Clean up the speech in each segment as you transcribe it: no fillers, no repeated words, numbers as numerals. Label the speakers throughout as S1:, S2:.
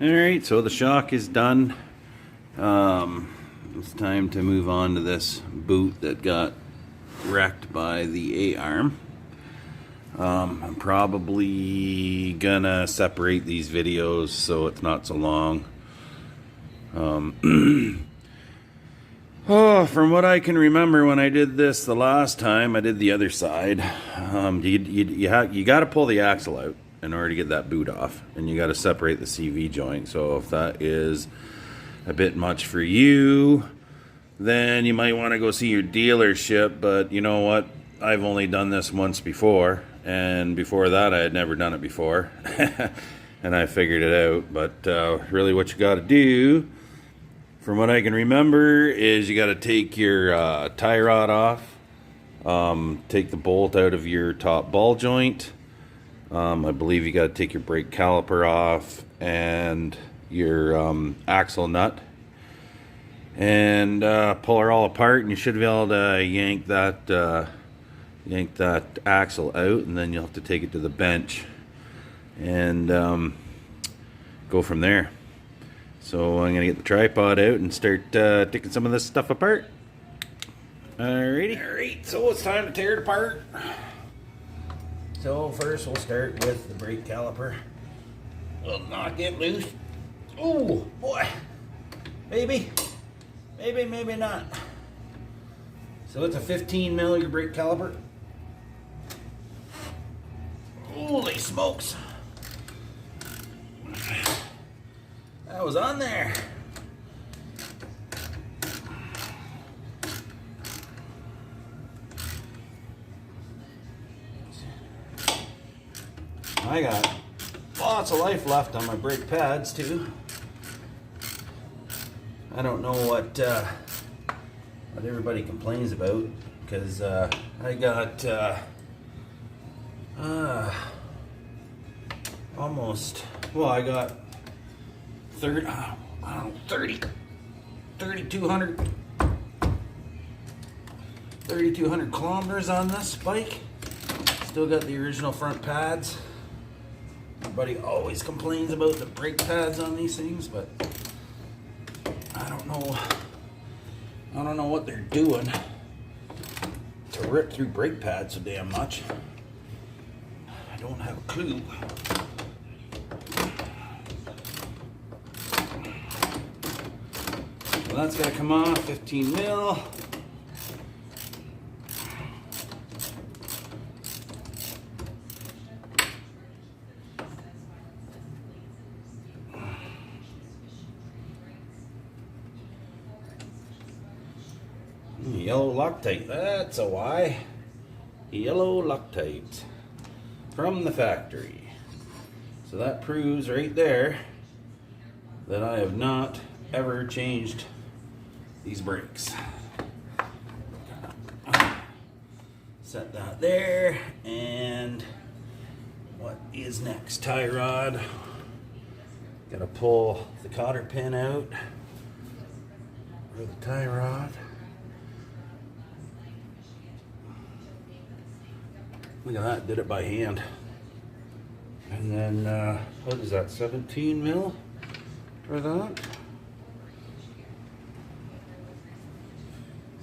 S1: Alright, so the shock is done. It's time to move on to this boot that got wrecked by the A-arm. I'm probably gonna separate these videos so it's not so long. From what I can remember when I did this the last time, I did the other side. You got to pull the axle out in order to get that boot off, and you got to separate the CV joint. So if that is a bit much for you, then you might want to go see your dealership. But you know what? I've only done this once before, and before that I had never done it before. And I figured it out. But really what you got to do, from what I can remember, is you got to take your tie rod off, take the bolt out of your top ball joint. I believe you got to take your brake caliper off and your axle nut, and pull her all apart, and you should be able to yank that axle out, and then you'll have to take it to the bench and go from there. So I'm gonna get the tripod out and start taking some of this stuff apart. Alright, so it's time to tear it apart. So first we'll start with the brake caliper. We'll knock it loose. Oh boy, maybe not. So it's a 15 millimeter brake caliper. Holy smokes, that was on there. I got lots of life left on my brake pads too. I don't know what everybody complains about, because I got almost, well, I got 3,200 kilometers on this bike. Still got the original front pads. Everybody always complains about the brake pads on these things, but I don't know what they're doing to rip through brake pads so damn much. I don't have a clue. So that's got to come off, 15 mil. Yellow Loctite, that's a why. Yellow Loctite from the factory. So that proves right there that I have not ever changed these brakes. Set that there, and what is next? Tie rod. Gotta pull the cotter pin out for the tie rod. Look at that, did it by hand. And then, what is that, 17 mil for that?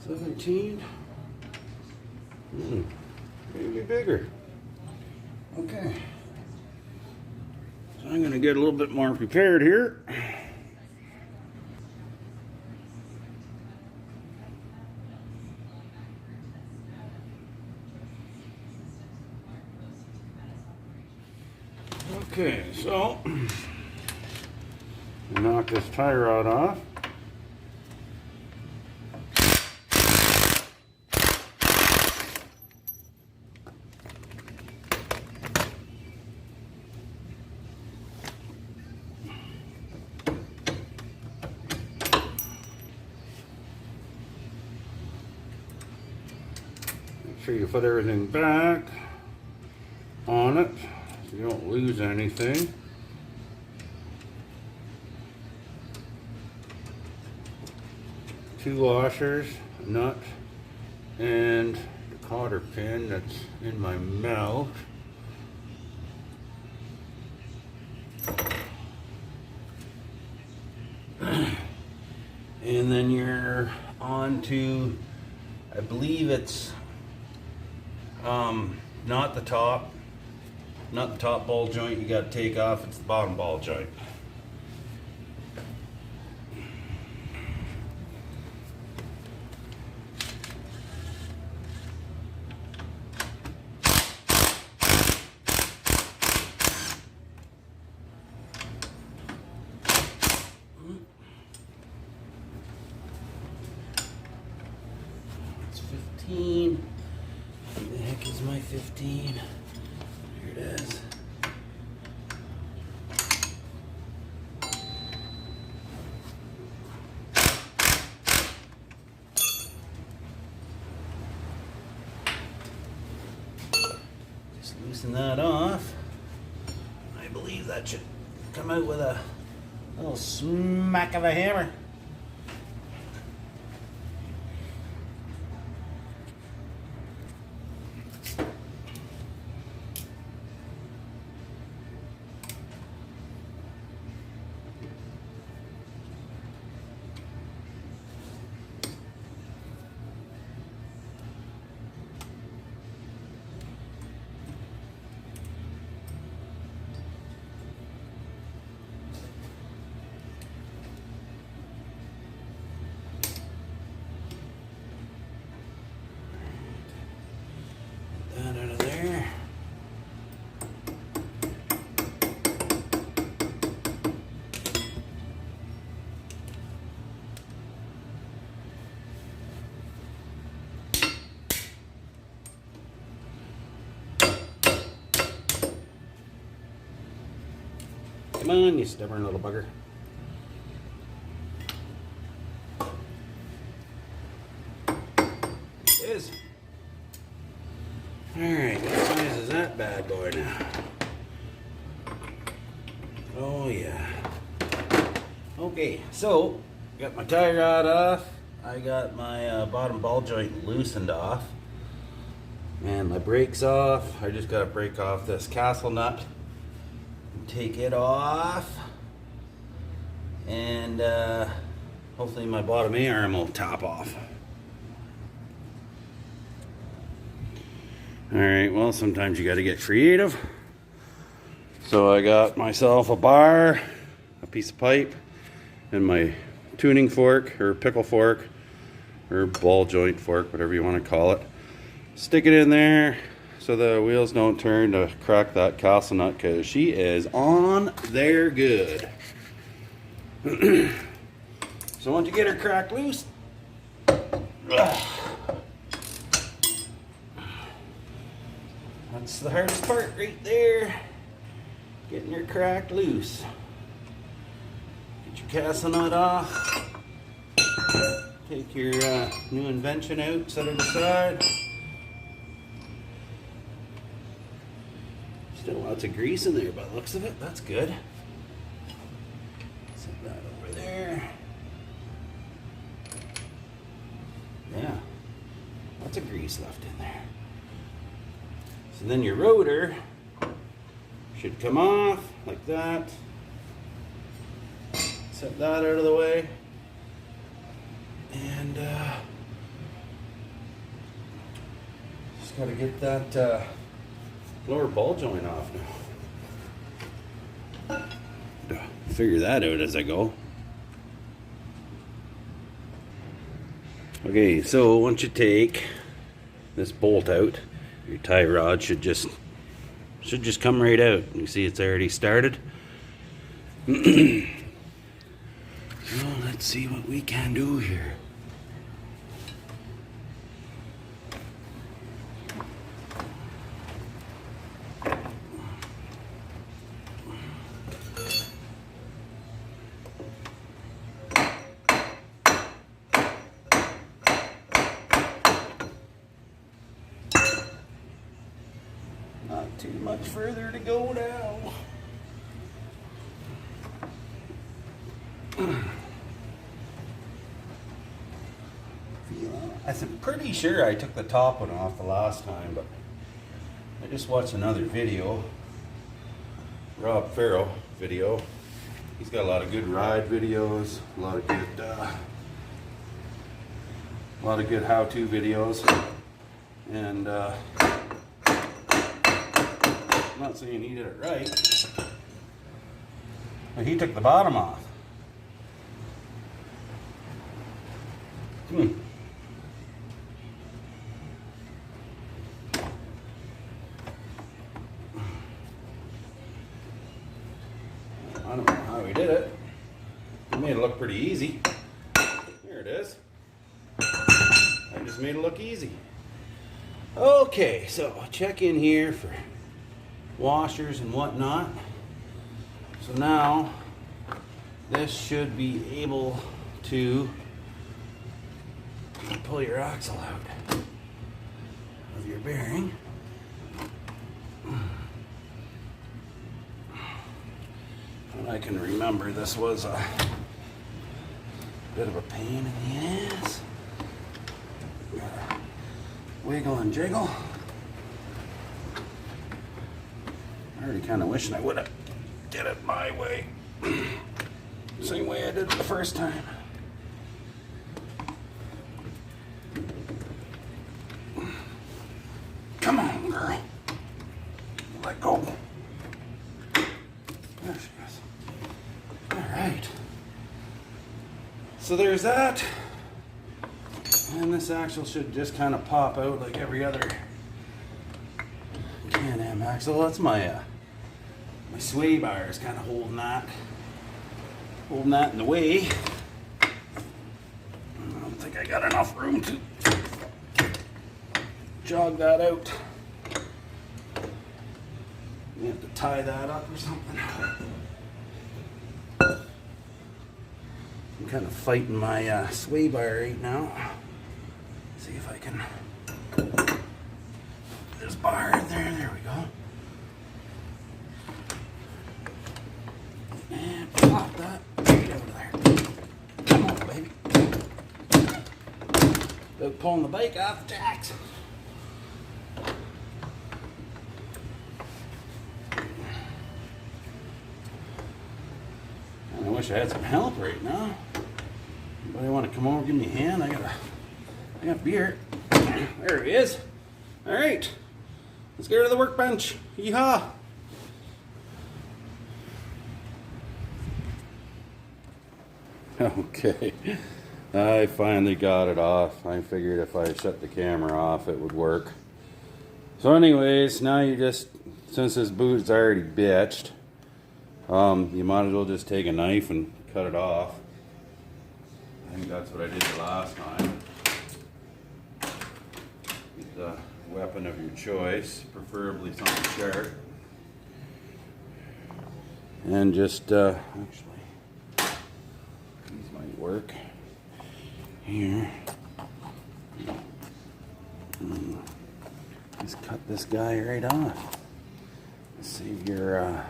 S1: 17? Maybe bigger. Okay. So I'm gonna get a little bit more prepared here. Okay, so knock this tie rod off. Make sure you put everything back on it so you don't lose anything. Two washers, a nut, and the cotter pin that's in my mouth. And then you're on to, I believe it's not the top ball joint you got to take off, it's the bottom ball joint. It's 15. Where the heck is my 15? Here it is. Just loosen that off. I believe that should come out with a little smack of a hammer. That out of there. Come on, you stubborn little bugger. It is. Alright, what size is that bad boy now? Oh yeah. Okay, so got my tie rod off. I got my bottom ball joint loosened off. And my brake's off. I just gotta break off this castle nut. Take it off. And hopefully my bottom A-arm will top off. Alright, well, sometimes you got to get creative. So I got myself a bar, a piece of pipe, and my tuning fork, or pickle fork, or ball joint fork, whatever you want to call it. Stick it in there so the wheels don't turn to crack that castle nut, because she is on there good. So once you get her cracked loose, that's the hardest part right there. Getting her cracked loose. Get your castle nut off. Take your new invention out, set it aside. Still lots of grease in there by the looks of it. That's good. Set that over there. Yeah. Lots of grease left in there. So then your rotor should come off like that. Set that out of the way. And just got to get that lower ball joint off now. Figure that out as I go. Okay, so once you take this bolt out, your tie rod should just come right out. You see it's already started. So let's see what we can do here. Not too much further to go now. I'm pretty sure I took the top one off the last time, but I just watched another video, Rob Farrow video. He's got a lot of good ride videos, a lot of good a lot of good how-to videos. And I'm not saying he did it right, but he took the bottom off. I don't know how he did it. He made it look pretty easy. There it is. I just made it look easy. Okay, so check in here for washers and whatnot. So now this should be able to pull your axle out of your bearing. And I can remember this was a bit of a pain in the ass. Wiggle and jiggle. I already kind of wishing I would have did it my way. Same way I did it the first time. Come on, girl. Let go. There she goes. All right. So there's that. And this axle should just kind of pop out like every other Can-Am axle. That's my my sway bar is kind of holding that in the way. I don't think I got enough room to jog that out. You have to tie that up or something. I'm kind of fighting my sway bar right now. See if I can. This bar in there. There we go. And pop that right over there. Come on, baby. About pulling the bike off the jacks. I wish I had some help right now. Anybody want to come over, give me a hand? I got beer. There he is. All right, let's go to the workbench. Yeehaw! Okay, I finally got it off. I figured if I shut the camera off, it would work. So, anyways, now you just, since this boot's already bitched, you might as well just take a knife and cut it off. I think that's what I did the last time. Get the weapon of your choice, preferably something sharp. And just, actually, these might work. Here. Just cut this guy right off. Save your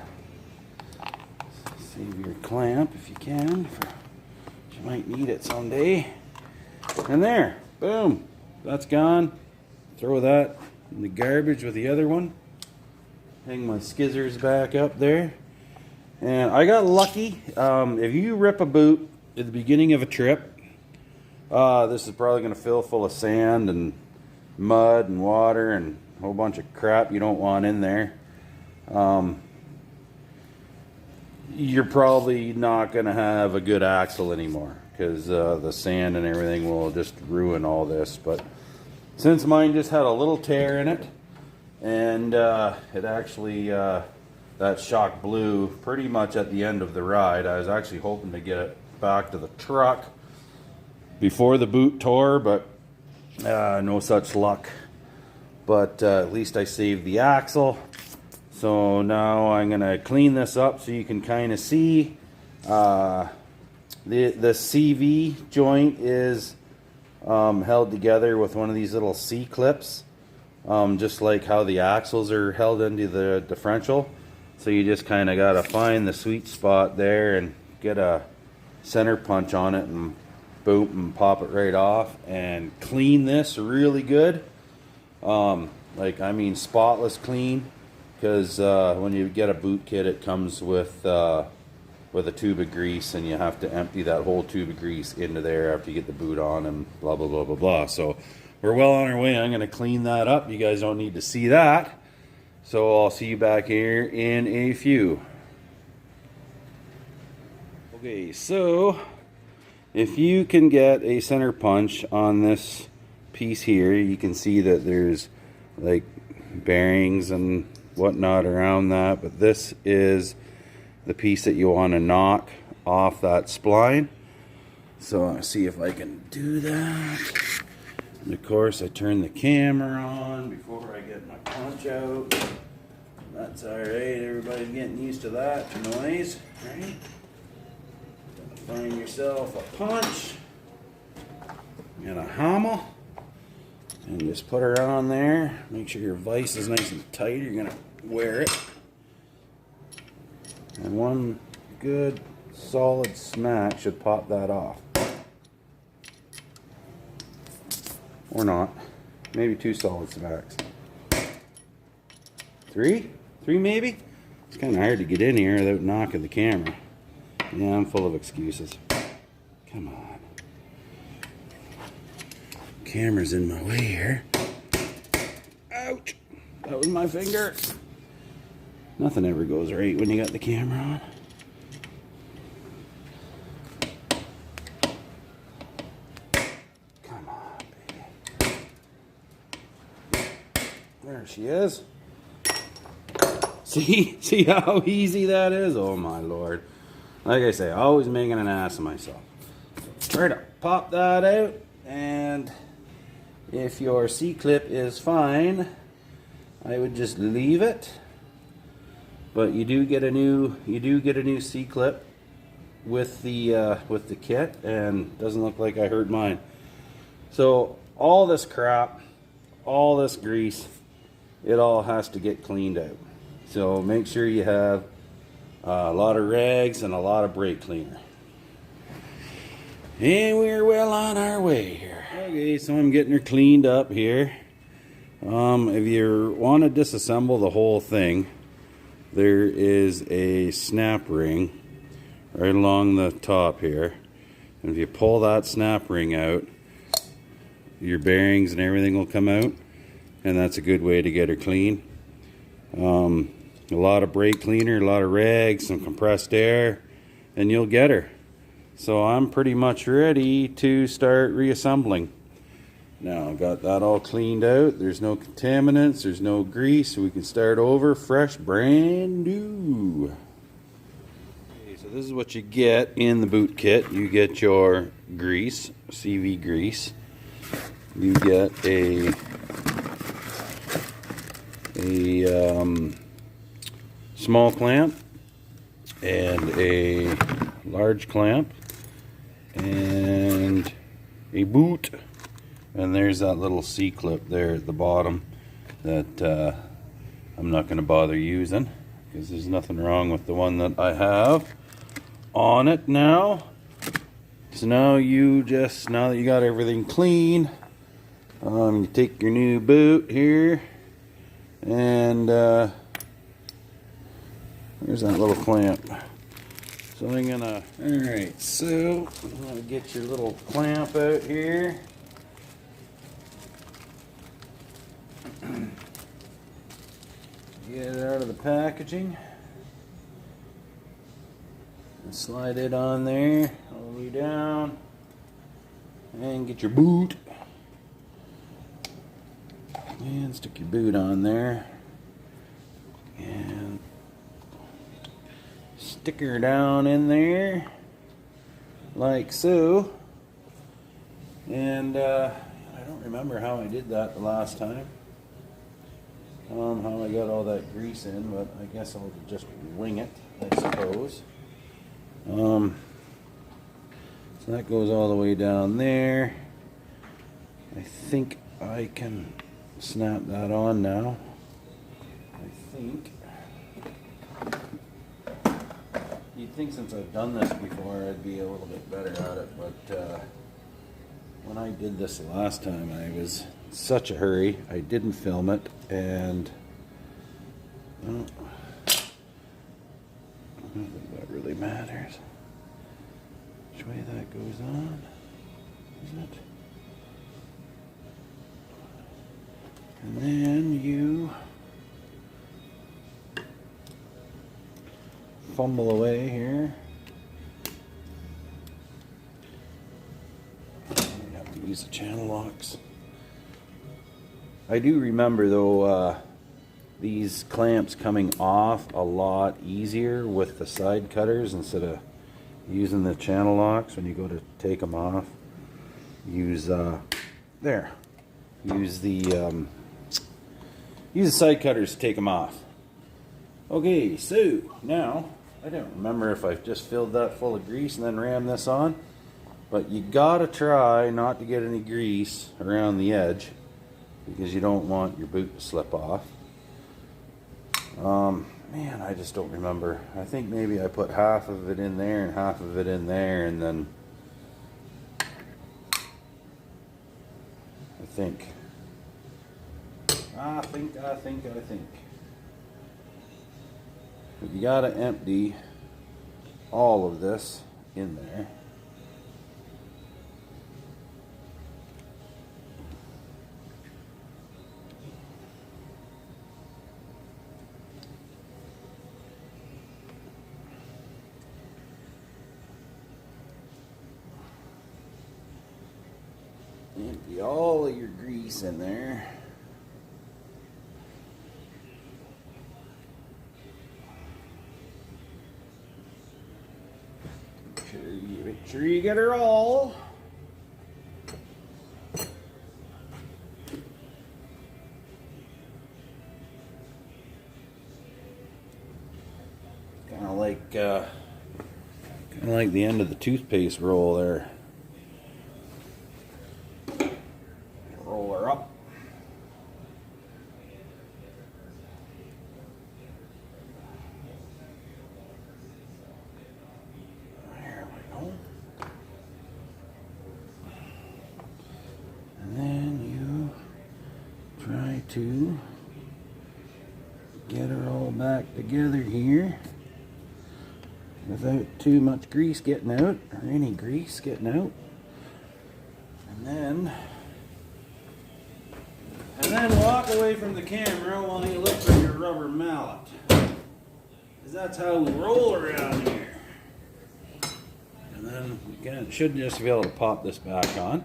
S1: clamp if you can. You might need it someday. And there, boom, that's gone. Throw that in the garbage with the other one. Hang my skizzers back up there. And I got lucky. If you rip a boot at the beginning of a trip, this is probably going to fill full of sand and mud and water and a whole bunch of crap you don't want in there. You're probably not going to have a good axle anymore because the sand and everything will just ruin all this. But since mine just had a little tear in it, and it actually, that shock blew pretty much at the end of the ride. I was actually hoping to get it back to the truck before the boot tore, but no such luck. But at least I saved the axle. So now I'm going to clean this up so you can kind of see. The CV joint is held together with one of these little C-clips, just like how the axles are held into the differential. So you just kind of got to find the sweet spot there and get a center punch on it and boom, and pop it right off and clean this really good. I mean spotless clean. Because when you get a boot kit, it comes with with a tube of grease, and you have to empty that whole tube of grease into there after you get the boot on, and blah blah blah blah blah. So we're well on our way. I'm going to clean that up. You guys don't need to see that, so I'll see you back here in a few. Okay, so if you can get a center punch on this piece here, you can see that there's like bearings and whatnot around that, but this is the piece that you want to knock off that spline. So I'll see if I can do that. And of course I turn the camera on before I get my punch out. That's alright, everybody's getting used to that noise, right? Find yourself a punch and a hammer, and just put her on there. Make sure your vise is nice and tight. You're gonna wear it, and one good solid smack should pop that off, or not. Maybe 2 solid smacks. 3 maybe. It's kind of hard to get in here without knocking the camera. Yeah, I'm full of excuses. Come on. Camera's in my way here. Ouch! That was my finger. Nothing ever goes right when you got the camera on. Come on, baby. There she is. See how easy that is? Oh my Lord. Like I say, always making an ass of myself. Try to pop that out, and if your C-clip is fine, I would just leave it. But you do get a new C-clip with the kit, and doesn't look like I hurt mine. So all this crap, all this grease, it all has to get cleaned out. So make sure you have a lot of rags and a lot of brake cleaner. And we're well on our way here. Okay, so I'm getting her cleaned up here. If you want to disassemble the whole thing, there is a snap ring right along the top here. And if you pull that snap ring out, your bearings and everything will come out. And that's a good way to get her clean. A lot of brake cleaner, a lot of rags, some compressed air, and you'll get her. So I'm pretty much ready to start reassembling. Now I've got that all cleaned out. There's no contaminants, there's no grease, so we can start over fresh, brand new. Okay, so this is what you get in the boot kit. You get your grease, CV grease. You get a small clamp and a large clamp and a boot, and there's that little C-clip there at the bottom that I'm not going to bother using because there's nothing wrong with the one that I have on it now. So now that you got everything clean, you take your new boot here, and there's that little clamp. So I'm gonna, alright, so I'm gonna get your little clamp out here. Get it out of the packaging. And slide it on there, all the way down. And get your boot. And stick your boot on there. And stick her down in there like so. And I don't remember how I did that the last time, how I got all that grease in, but I guess I'll just wing it, I suppose. So that goes all the way down there. I think I can snap that on now. I think. You'd think since I've done this before I'd be a little bit better at it, but when I did this the last time I was in such a hurry, I didn't film it, and I don't think that really matters. Which way that goes on, isn't it? And then you fumble away here. You have to use the channel locks. I do remember though these clamps coming off a lot easier with the side cutters instead of using the channel locks when you go to take them off. Use there. Use the side cutters to take them off. Okay, so now I don't remember if I've just filled that full of grease and then rammed this on, but you gotta try not to get any grease around the edge because you don't want your boot to slip off. Man, I just don't remember. I think maybe I put half of it in there and half of it in there, and then I think. But you gotta empty all of this in there. Empty all of your grease in there. Make sure you get her all. Kind of like the end of the toothpaste roll there. Roll her up. There we go. And then you try to get her all back together here without too much grease getting out, or any grease getting out. And then walk away from the camera while you look for your rubber mallet. Because that's how we roll around here. And then we should just be able to pop this back on.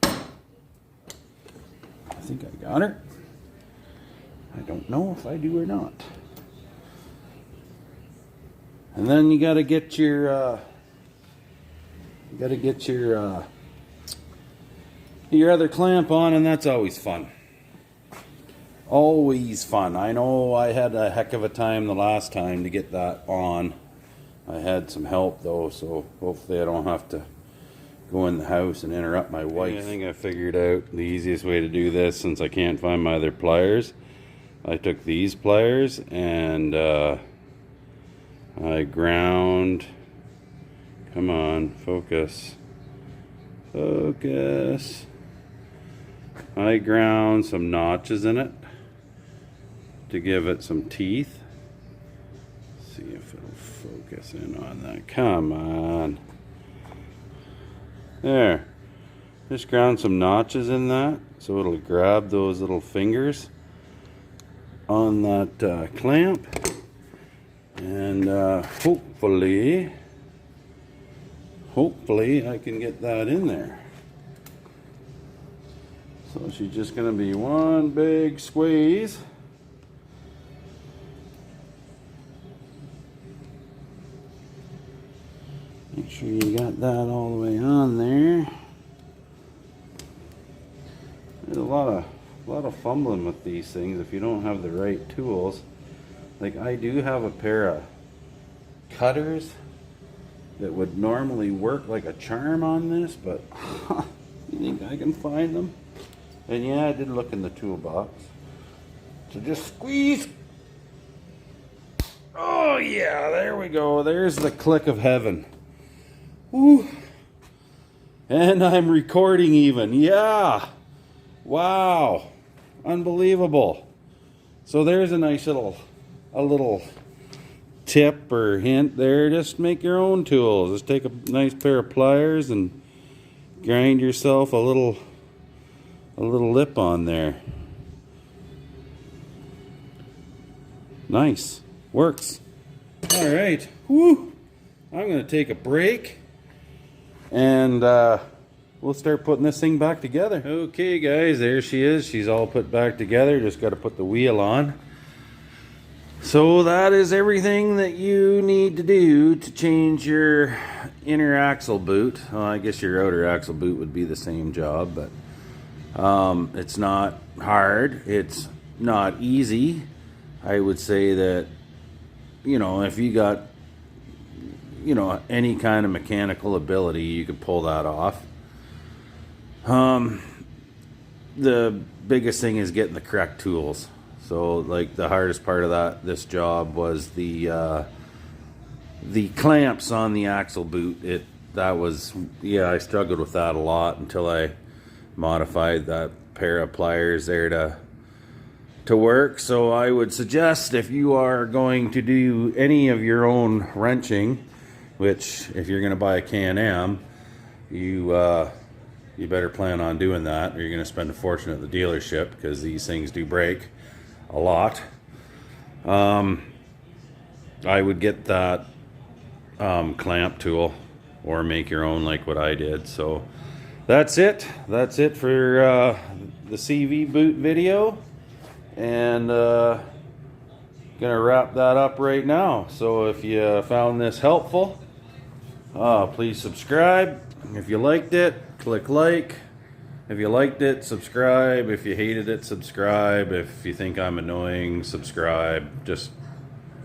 S1: I think I got her. I don't know if I do or not. And then you gotta get your other clamp on, and that's always fun. Always fun. I know I had a heck of a time the last time to get that on. I had some help though, so hopefully I don't have to go in the house and interrupt my wife. I think I figured out the easiest way to do this, since I can't find my other pliers. I took these pliers and I ground, come on, focus, focus. I ground some notches in it to give it some teeth. See if it'll focus in on that. Come on. There. Just ground some notches in that so it'll grab those little fingers on that clamp. And hopefully I can get that in there. So she's just going to be one big squeeze. Make sure you got that all the way on there. There's a lot of fumbling with these things if you don't have the right tools. Like, I do have a pair of cutters that would normally work like a charm on this, but you think I can find them? And yeah, I did look in the toolbox. So just squeeze. Oh yeah, there we go. There's the click of heaven. Woo. And I'm recording even. Yeah. Wow. Unbelievable. So there's a nice little tip or hint there, just make your own tools. Just take a nice pair of pliers and grind yourself a little lip on there. Nice. Works. All right. Woo. I'm going to take a break and we'll start putting this thing back together. Okay guys, there she is. She's all put back together. Just got to put the wheel on. So that is everything that you need to do to change your inner axle boot. Well, I guess your outer axle boot would be the same job, but it's not hard. It's not easy. I would say that, you know, if you got, you know, any kind of mechanical ability, you could pull that off. The biggest thing is getting the correct tools. So, like, the hardest part of this job was the clamps on the axle boot. I struggled with that a lot until I modified that pair of pliers there to work. So I would suggest, if you are going to do any of your own wrenching, which if you're going to buy a Can-Am, you better plan on doing that, or you're going to spend a fortune at the dealership, because these things do break a lot. I would get that clamp tool, or make your own like what I did. So that's it for the CV boot video, and gonna wrap that up right now. So if you found this helpful, please subscribe. If you liked it, click like. If you liked it, subscribe. If you hated it, subscribe. If you think I'm annoying, subscribe. Just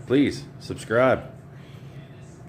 S1: please subscribe.